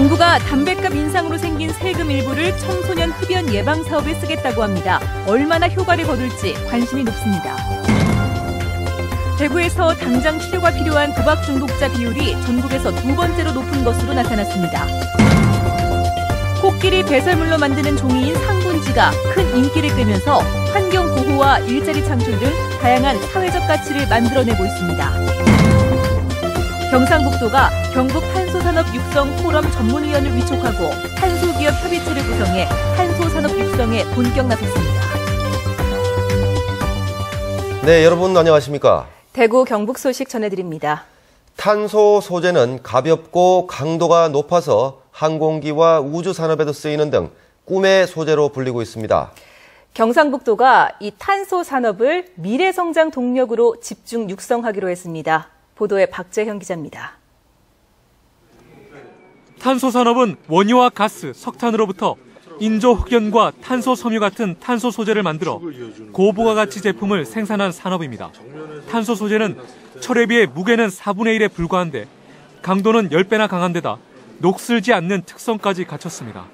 정부가 담뱃값 인상으로 생긴 세금 일부를 청소년 흡연 예방 사업에 쓰겠다고 합니다. 얼마나 효과를 거둘지 관심이 높습니다. 대구에서 당장 치료가 필요한 도박 중독자 비율이 전국에서 두 번째로 높은 것으로 나타났습니다. 코끼리 배설물로 만드는 종이인 상분지가 큰 인기를 끌면서 환경 보호와 일자리 창출 등 다양한 사회적 가치를 만들어내고 있습니다. 경상북도가 경북 탄소산업 육성 포럼 전문위원을 위촉하고 탄소기업 협의체를 구성해 탄소산업 육성에 본격 나섰습니다. 네, 여러분 안녕하십니까? 대구 경북 소식 전해드립니다. 탄소 소재는 가볍고 강도가 높아서 항공기와 우주산업에도 쓰이는 등 꿈의 소재로 불리고 있습니다. 경상북도가 이 탄소 산업을 미래 성장 동력으로 집중 육성하기로 했습니다. 보도에 박재형 기자입니다. 탄소 산업은 원유와 가스, 석탄으로부터 인조 흑연과 탄소 섬유 같은 탄소 소재를 만들어 고부가가치 제품을 생산한 산업입니다. 탄소 소재는 철에 비해 무게는 4분의 1에 불과한데 강도는 10배나 강한 데다 녹슬지 않는 특성까지 갖췄습니다.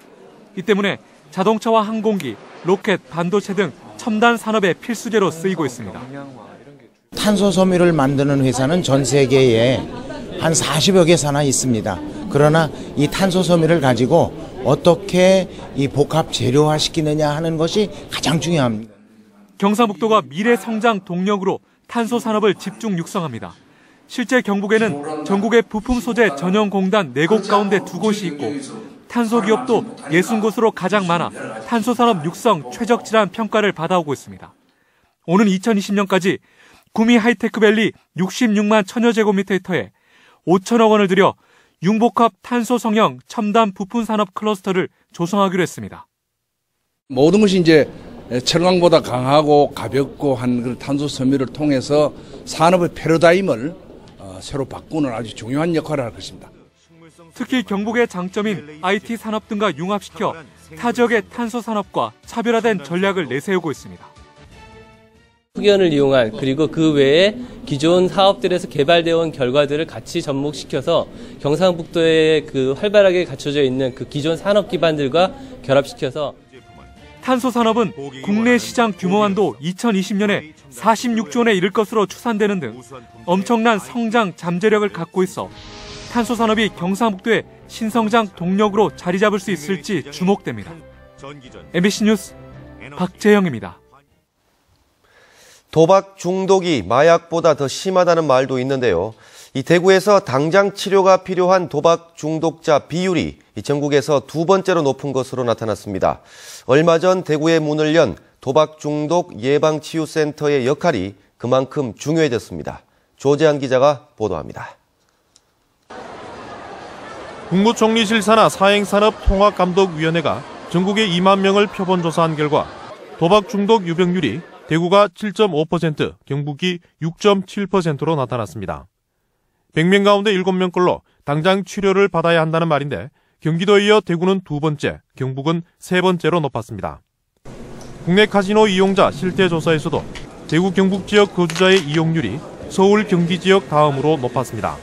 이 때문에 자동차와 항공기, 로켓, 반도체 등 첨단 산업의 필수재로 쓰이고 있습니다. 탄소 섬유를 만드는 회사는 전 세계에 한 40여 개사나 있습니다. 그러나 이 탄소 섬유를 가지고 어떻게 이 복합 재료화 시키느냐 하는 것이 가장 중요합니다. 경상북도가 미래 성장 동력으로 탄소 산업을 집중 육성합니다. 실제 경북에는 전국의 부품 소재 전용 공단 4곳 가운데 2곳이 있고 탄소 기업도 60곳으로 가장 많아 탄소 산업 육성 최적지라는 평가를 받아오고 있습니다. 오는 2020년까지 구미 하이테크밸리 66만 천여 제곱미터에 5천억 원을 들여 융복합 탄소 성형 첨단 부품 산업 클러스터를 조성하기로 했습니다. 모든 것이 이제 철강보다 강하고 가볍고 한 그 탄소 섬유를 통해서 산업의 패러다임을 새로 바꾸는 아주 중요한 역할을 할 것입니다. 특히 경북의 장점인 IT 산업 등과 융합시켜 타 지역의 탄소 산업과 차별화된 전략을 내세우고 있습니다. 흑연을 이용한 그리고 그 외에 기존 사업들에서 개발되어 온 결과들을 같이 접목시켜서 경상북도에 그 활발하게 갖춰져 있는 그 기존 산업 기반들과 결합시켜서 탄소 산업은 국내 시장 규모만도 2020년에 46조 원에 이를 것으로 추산되는 등 엄청난 성장 잠재력을 갖고 있어 탄소 산업이 경상북도의 신성장 동력으로 자리 잡을 수 있을지 주목됩니다. MBC 뉴스 박재영입니다. 도박 중독이 마약보다 더 심하다는 말도 있는데요. 이 대구에서 당장 치료가 필요한 도박 중독자 비율이 전국에서 두 번째로 높은 것으로 나타났습니다. 얼마 전 대구에 문을 연 도박 중독 예방치유센터의 역할이 그만큼 중요해졌습니다. 조재한 기자가 보도합니다. 국무총리실 산하 사행산업통합감독위원회가 전국에 2만 명을 표본 조사한 결과 도박 중독 유병률이 대구가 7.5%, 경북이 6.7%로 나타났습니다. 100명 가운데 7명꼴로 당장 치료를 받아야 한다는 말인데 경기도에 이어 대구는 두 번째, 경북은 세 번째로 높았습니다. 국내 카지노 이용자 실태 조사에서도 대구 경북 지역 거주자의 이용률이 서울 경기 지역 다음으로 높았습니다.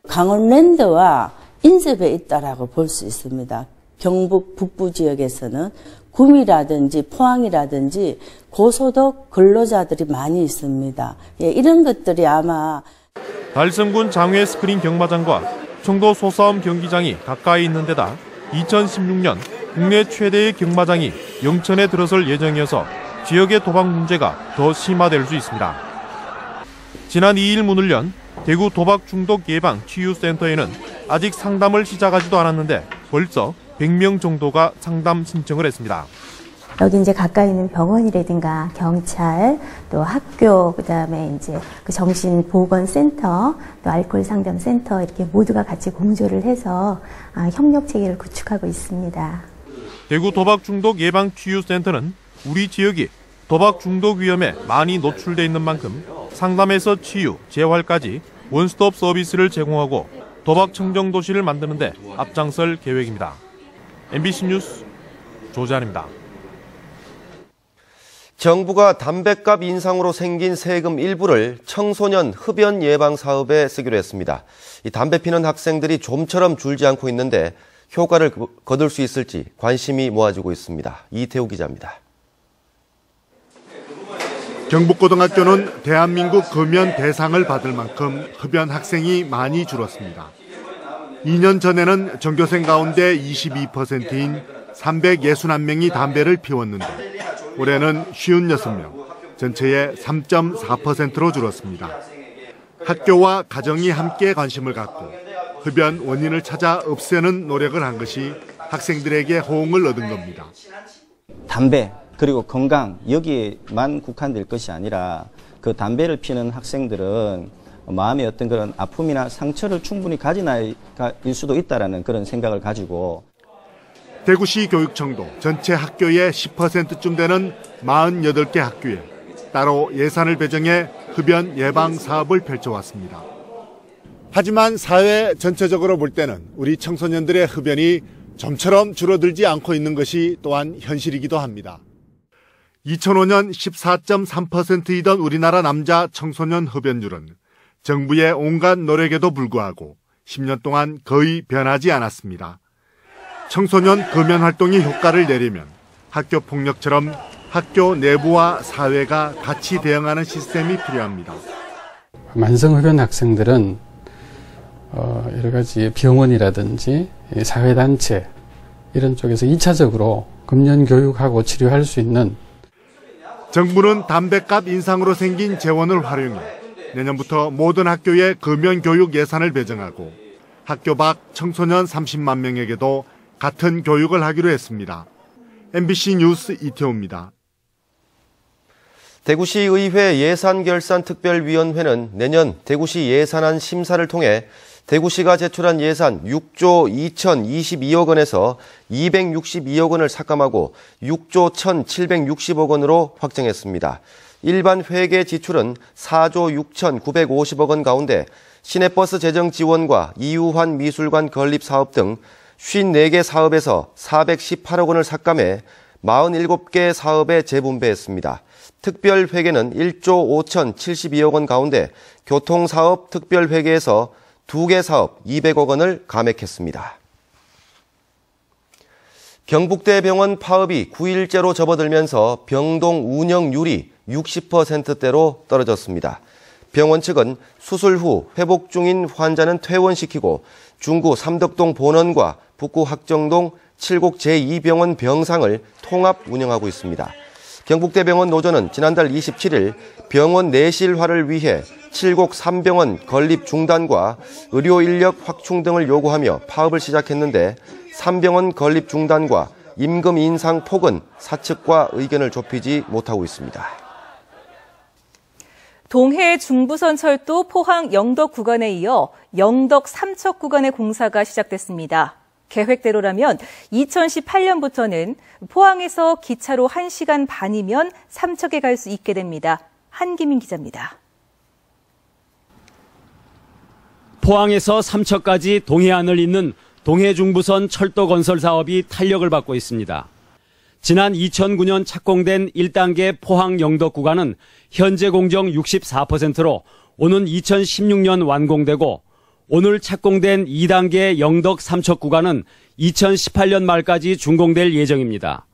강원랜드와 인접해 있다라고 볼 수 있습니다. 경북 북부 지역에서는 구미라든지 포항이라든지 고소득 근로자들이 많이 있습니다. 이런 것들이 아마 달성군 장외 스크린 경마장과 청도 소싸움 경기장이 가까이 있는 데다 2016년 국내 최대의 경마장이 영천에 들어설 예정이어서 지역의 도박 문제가 더 심화될 수 있습니다. 지난 2일 문을 연 대구 도박 중독 예방 치유센터에는 아직 상담을 시작하지도 않았는데 벌써 100명 정도가 상담 신청을 했습니다. 여기 이제 가까이 있는 병원이라든가 경찰, 또 학교, 그다음에 이제 그 정신보건센터, 또 알코올 상담센터 이렇게 모두가 같이 공조를 해서 협력 체계를 구축하고 있습니다. 대구 도박 중독 예방 치유센터는 우리 지역이 도박 중독 위험에 많이 노출돼 있는 만큼 상담에서 치유, 재활까지 원스톱 서비스를 제공하고 도박 청정 도시를 만드는 데 앞장설 계획입니다. MBC 뉴스 조재한입니다. 정부가 담뱃값 인상으로 생긴 세금 일부를 청소년 흡연 예방 사업에 쓰기로 했습니다. 이 담배 피는 학생들이 좀처럼 줄지 않고 있는데 효과를 거둘 수 있을지 관심이 모아지고 있습니다. 이태우 기자입니다. 경북고등학교는 대한민국 금연 대상을 받을 만큼 흡연 학생이 많이 줄었습니다. 2년 전에는 전교생 가운데 22%인 361명이 담배를 피웠는데 올해는 56명, 전체의 3.4%로 줄었습니다. 학교와 가정이 함께 관심을 갖고 흡연 원인을 찾아 없애는 노력을 한 것이 학생들에게 호응을 얻은 겁니다. 담배 그리고 건강 여기에만 국한될 것이 아니라 그 담배를 피는 학생들은 마음의 어떤 그런 아픔이나 상처를 충분히 가진 아이일 수도 있다라는 그런 생각을 가지고 대구시 교육청도 전체 학교의 10%쯤 되는 48개 학교에 따로 예산을 배정해 흡연 예방 사업을 펼쳐왔습니다. 하지만 사회 전체적으로 볼 때는 우리 청소년들의 흡연이 좀처럼 줄어들지 않고 있는 것이 또한 현실이기도 합니다. 2005년 14.3%이던 우리나라 남자 청소년 흡연율은 정부의 온갖 노력에도 불구하고 10년 동안 거의 변하지 않았습니다. 청소년 금연 활동이 효과를 내려면 학교 폭력처럼 학교 내부와 사회가 같이 대응하는 시스템이 필요합니다. 만성흡연 학생들은 여러 가지 병원이라든지 사회단체 이런 쪽에서 2차적으로 금연 교육하고 치료할 수 있는 정부는 담배값 인상으로 생긴 재원을 활용해 내년부터 모든 학교에 금연 교육 예산을 배정하고 학교 밖 청소년 30만 명에게도 같은 교육을 하기로 했습니다. MBC 뉴스 이태호입니다. 대구시의회 예산결산특별위원회는 내년 대구시 예산안 심사를 통해 대구시가 제출한 예산 6조 2,022억 원에서 262억 원을 삭감하고 6조 1,760억 원으로 확정했습니다. 일반 회계 지출은 4조 6,950억 원 가운데 시내버스 재정 지원과 이우환 미술관 건립 사업 등 54개 사업에서 418억 원을 삭감해 47개 사업에 재분배했습니다. 특별회계는 1조 5,072억 원 가운데 교통사업 특별회계에서 2개 사업 200억 원을 감액했습니다. 경북대병원 파업이 9일째로 접어들면서 병동 운영률이 60%대로 떨어졌습니다. 병원 측은 수술 후 회복 중인 환자는 퇴원시키고 중구 삼덕동 본원과 북구 학정동 칠곡 제2병원 병상을 통합 운영하고 있습니다. 경북대병원 노조는 지난달 27일 병원 내실화를 위해 칠곡 3병원 건립 중단과 의료 인력 확충 등을 요구하며 파업을 시작했는데 3병원 건립 중단과 임금 인상 폭은 사측과 의견을 좁히지 못하고 있습니다. 동해 중부선 철도 포항 영덕 구간에 이어 영덕 삼척 구간의 공사가 시작됐습니다. 계획대로라면 2018년부터는 포항에서 기차로 1시간 반이면 삼척에 갈 수 있게 됩니다. 한기민 기자입니다. 포항에서 삼척까지 동해안을 잇는 동해중부선 철도 건설 사업이 탄력을 받고 있습니다. 지난 2009년 착공된 1단계 포항 영덕 구간은 현재 공정 64%로 오는 2016년 완공되고 오늘 착공된 2단계 영덕 삼척 구간은 2018년 말까지 준공될 예정입니다.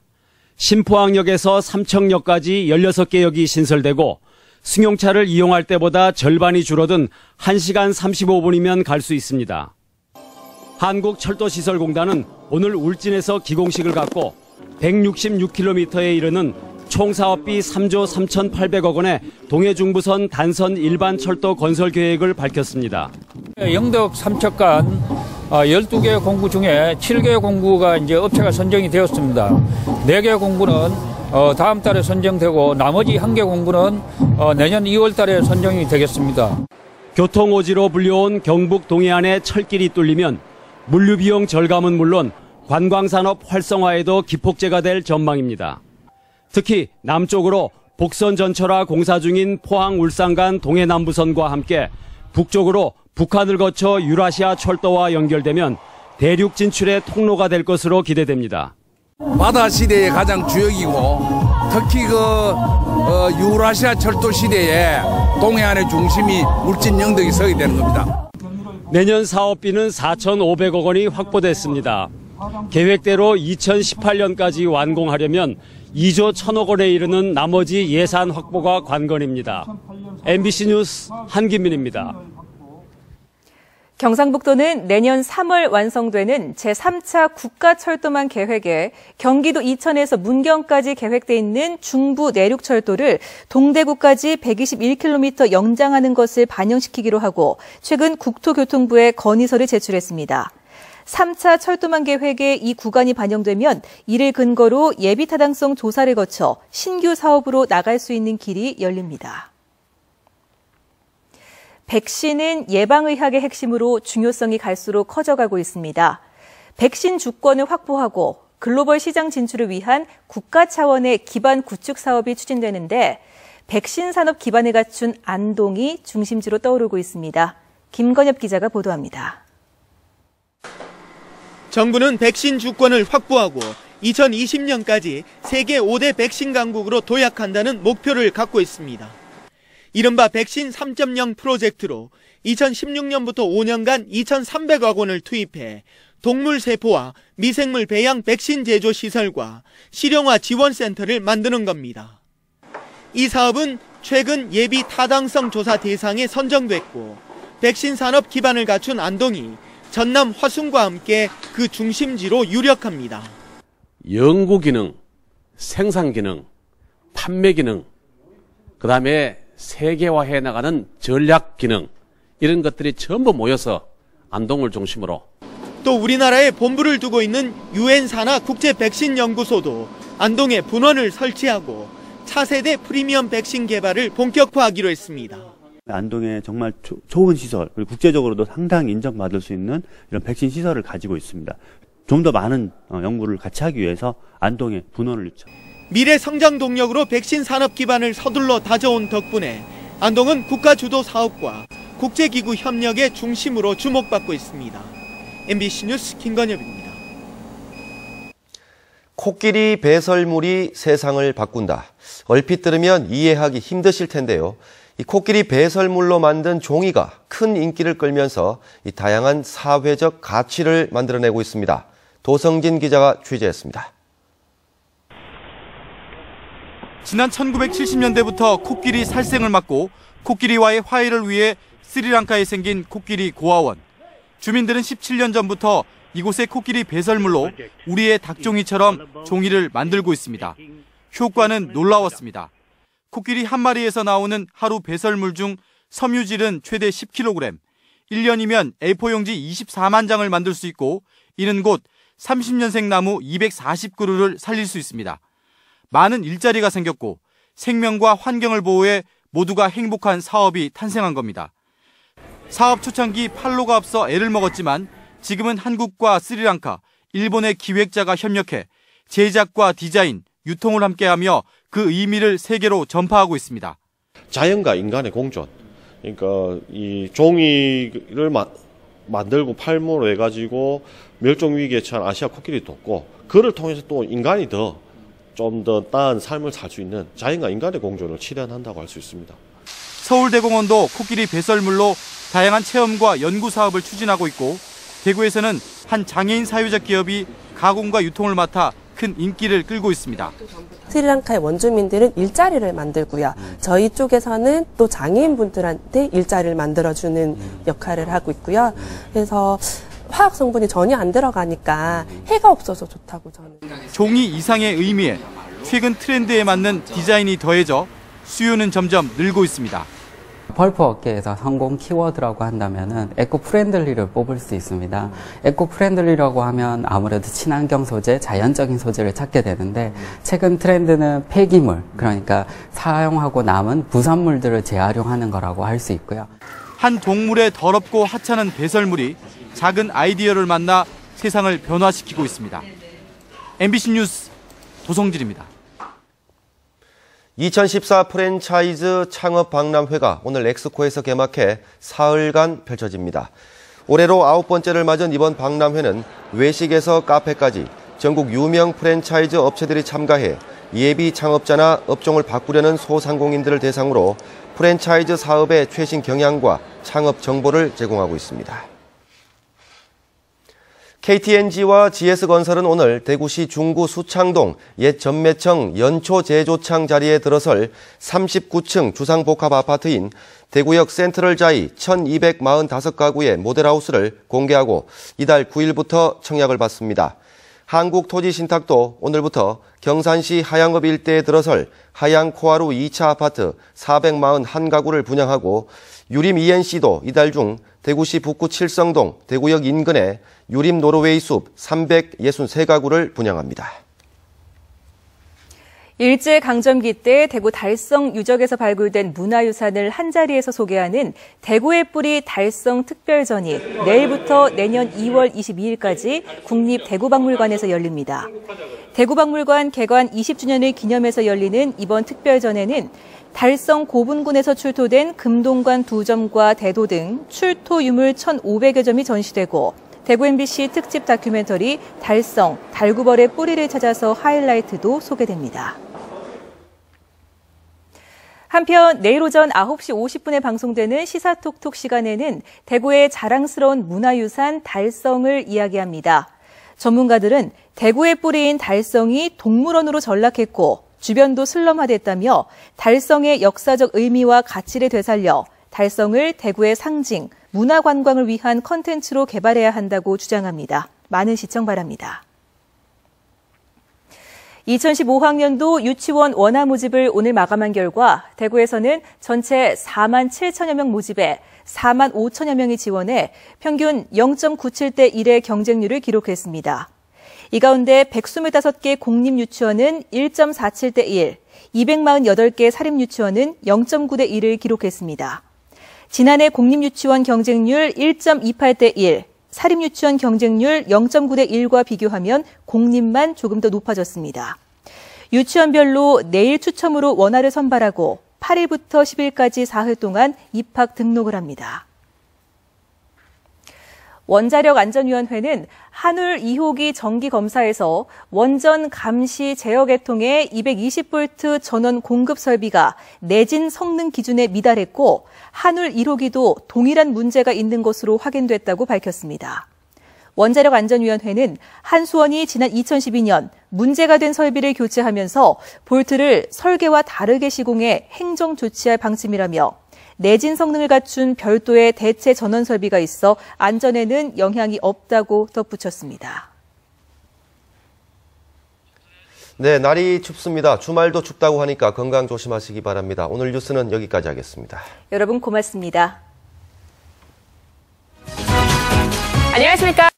신포항역에서 삼척역까지 16개 역이 신설되고 승용차를 이용할 때보다 절반이 줄어든 1시간 35분이면 갈 수 있습니다. 한국철도시설공단은 오늘 울진에서 기공식을 갖고 166km에 이르는 총 사업비 3조 3,800억 원의 동해중부선 단선 일반 철도 건설 계획을 밝혔습니다. 영덕 삼척 간 12개 공구 중에 7개 공구가 이제 업체가 선정이 되었습니다. 4개 공구는 다음 달에 선정되고 나머지 1개 공구는 내년 2월 달에 선정이 되겠습니다. 교통오지로 불려온 경북 동해안의 철길이 뚫리면 물류비용 절감은 물론 관광산업 활성화에도 기폭제가 될 전망입니다. 특히 남쪽으로 복선 전철화 공사 중인 포항 울산 간 동해남부선과 함께 북쪽으로 북한을 거쳐 유라시아 철도와 연결되면 대륙 진출의 통로가 될 것으로 기대됩니다. 바다 시대의 가장 주역이고 특히 유라시아 철도 시대에 동해안의 중심이 울진 영덕이 서게 되는 겁니다. 내년 사업비는 4,500억 원이 확보됐습니다. 계획대로 2018년까지 완공하려면 2조 1천억 원에 이르는 나머지 예산 확보가 관건입니다. MBC 뉴스 한기민입니다. 경상북도는 내년 3월 완성되는 제3차 국가철도망 계획에 경기도 이천에서 문경까지 계획돼 있는 중부 내륙철도를 동대구까지 121km 연장하는 것을 반영시키기로 하고 최근 국토교통부에 건의서를 제출했습니다. 3차 철도망 계획에 이 구간이 반영되면 이를 근거로 예비타당성 조사를 거쳐 신규 사업으로 나갈 수 있는 길이 열립니다. 백신은 예방의학의 핵심으로 중요성이 갈수록 커져가고 있습니다. 백신 주권을 확보하고 글로벌 시장 진출을 위한 국가 차원의 기반 구축 사업이 추진되는데 백신 산업 기반을 갖춘 안동이 중심지로 떠오르고 있습니다. 김건엽 기자가 보도합니다. 정부는 백신 주권을 확보하고 2020년까지 세계 5대 백신 강국으로 도약한다는 목표를 갖고 있습니다. 이른바 백신 3.0 프로젝트로 2016년부터 5년간 2,300억 원을 투입해 동물 세포와 미생물 배양 백신 제조 시설과 실용화 지원센터를 만드는 겁니다. 이 사업은 최근 예비 타당성 조사 대상에 선정됐고 백신 산업 기반을 갖춘 안동이 전남 화순과 함께 그 중심지로 유력합니다. 연구 기능, 생산 기능, 판매 기능, 그다음에 세계화해 나가는 전략 기능 이런 것들이 전부 모여서 안동을 중심으로 또 우리나라에 본부를 두고 있는 유엔 산하 국제 백신 연구소도 안동에 분원을 설치하고 차세대 프리미엄 백신 개발을 본격화하기로 했습니다. 안동에 정말 좋은 시설, 그리고 국제적으로도 상당히 인정받을 수 있는 이런 백신 시설을 가지고 있습니다. 좀 더 많은 연구를 같이 하기 위해서 안동에 분원을 유치. 미래 성장 동력으로 백신 산업 기반을 서둘러 다져온 덕분에 안동은 국가 주도 사업과 국제기구 협력의 중심으로 주목받고 있습니다. MBC 뉴스 김건엽입니다. 코끼리 배설물이 세상을 바꾼다. 얼핏 들으면 이해하기 힘드실 텐데요. 이 코끼리 배설물로 만든 종이가 큰 인기를 끌면서 이 다양한 사회적 가치를 만들어내고 있습니다. 도성진 기자가 취재했습니다. 지난 1970년대부터 코끼리 살생을 막고 코끼리와의 화해를 위해 스리랑카에 생긴 코끼리 고아원. 주민들은 17년 전부터 이곳의 코끼리 배설물로 우리의 닭종이처럼 종이를 만들고 있습니다. 효과는 놀라웠습니다. 코끼리 한 마리에서 나오는 하루 배설물 중 섬유질은 최대 10kg, 1년이면 A4 용지 24만 장을 만들 수 있고 이는 곧 30년생 나무 240그루를 살릴 수 있습니다. 많은 일자리가 생겼고 생명과 환경을 보호해 모두가 행복한 사업이 탄생한 겁니다. 사업 초창기 판로가 앞서 애를 먹었지만 지금은 한국과 스리랑카, 일본의 기획자가 협력해 제작과 디자인, 유통을 함께하며 그 의미를 세계로 전파하고 있습니다. 자연과 인간의 공존. 그러니까 이 종이를 만들고 팔모로 해가지고 멸종 위기에 처한 아시아 코끼리도 없고 그를 통해서 또 인간이 좀 더 나은 삶을 살 수 있는 자연과 인간의 공존을 실현한다고 할 수 있습니다. 서울대공원도 코끼리 배설물로 다양한 체험과 연구 사업을 추진하고 있고 대구에서는 한 장애인 사회적 기업이 가공과 유통을 맡아 큰 인기를 끌고 있습니다. 스리랑카의 원주민들은 일자리를 만들고요. 저희 쪽에서는 또 장애인분들한테 일자리를 만들어주는 역할을 하고 있고요. 그래서 화학 성분이 전혀 안 들어가니까 해가 없어서 좋다고 저는. 종이 이상의 의미에 최근 트렌드에 맞는 디자인이 더해져 수요는 점점 늘고 있습니다. 펄프 업계에서 성공 키워드라고 한다면은 에코 프렌들리를 뽑을 수 있습니다. 에코 프렌들리라고 하면 아무래도 친환경 소재, 자연적인 소재를 찾게 되는데 최근 트렌드는 폐기물, 그러니까 사용하고 남은 부산물들을 재활용하는 거라고 할 수 있고요. 한 동물의 더럽고 하찮은 배설물이 작은 아이디어를 만나 세상을 변화시키고 있습니다. MBC 뉴스 도성진입니다. 2014 프랜차이즈 창업 박람회가 오늘 엑스코에서 개막해 사흘간 펼쳐집니다. 올해로 9번째를 맞은 이번 박람회는 외식에서 카페까지 전국 유명 프랜차이즈 업체들이 참가해 예비 창업자나 업종을 바꾸려는 소상공인들을 대상으로 프랜차이즈 사업의 최신 경향과 창업 정보를 제공하고 있습니다. KTNG와 GS건설은 오늘 대구시 중구 수창동 옛 전매청 연초제조창 자리에 들어설 39층 주상복합아파트인 대구역 센트럴자이 1245가구의 모델하우스를 공개하고 이달 9일부터 청약을 받습니다. 한국토지신탁도 오늘부터 경산시 하양읍 일대에 들어설 하양코하루 2차 아파트 441가구를 분양하고 유림 ENC도 이달 중 대구시 북구 칠성동 대구역 인근에 유림 노르웨이 숲 363가구를 분양합니다. 일제강점기 때 대구 달성 유적에서 발굴된 문화유산을 한자리에서 소개하는 대구의 뿌리 달성 특별전이 내일부터 내년 2월 22일까지 국립대구박물관에서 열립니다. 대구박물관 개관 20주년을 기념해서 열리는 이번 특별전에는 달성 고분군에서 출토된 금동관 2점과 대도 등 출토 유물 1,500여 점이 전시되고 대구 MBC 특집 다큐멘터리 달성, 달구벌의 뿌리를 찾아서 하이라이트도 소개됩니다. 한편 내일 오전 9시 50분에 방송되는 시사톡톡 시간에는 대구의 자랑스러운 문화유산 달성을 이야기합니다. 전문가들은 대구의 뿌리인 달성이 동물원으로 전락했고 주변도 슬럼화됐다며 달성의 역사적 의미와 가치를 되살려 달성을 대구의 상징, 문화관광을 위한 컨텐츠로 개발해야 한다고 주장합니다. 많은 시청 바랍니다. 2015학년도 유치원 원화 모집을 오늘 마감한 결과 대구에서는 전체 4만 7천여 명 모집에 4만 5천여 명이 지원해 평균 0.97대 1의 경쟁률을 기록했습니다. 이 가운데 125개 공립유치원은 1.47대 1, 248개 사립유치원은 0.9대 1을 기록했습니다. 지난해 공립유치원 경쟁률 1.28대 1, 사립유치원 경쟁률 0.9대 1과 비교하면 공립만 조금 더 높아졌습니다. 유치원별로 내일 추첨으로 원화를 선발하고 8일부터 10일까지 사흘 동안 입학 등록을 합니다. 원자력안전위원회는 한울 2호기 정기검사에서 원전 감시 제어 계통의 220V 전원 공급 설비가 내진 성능 기준에 미달했고 한울 1호기도 동일한 문제가 있는 것으로 확인됐다고 밝혔습니다. 원자력안전위원회는 한수원이 지난 2012년 문제가 된 설비를 교체하면서 볼트를 설계와 다르게 시공해 행정 조치할 방침이라며 내진 성능을 갖춘 별도의 대체 전원 설비가 있어 안전에는 영향이 없다고 덧붙였습니다. 네, 날이 춥습니다. 주말도 춥다고 하니까 건강 조심하시기 바랍니다. 오늘 뉴스는 여기까지 하겠습니다. 여러분 고맙습니다. 안녕하십니까.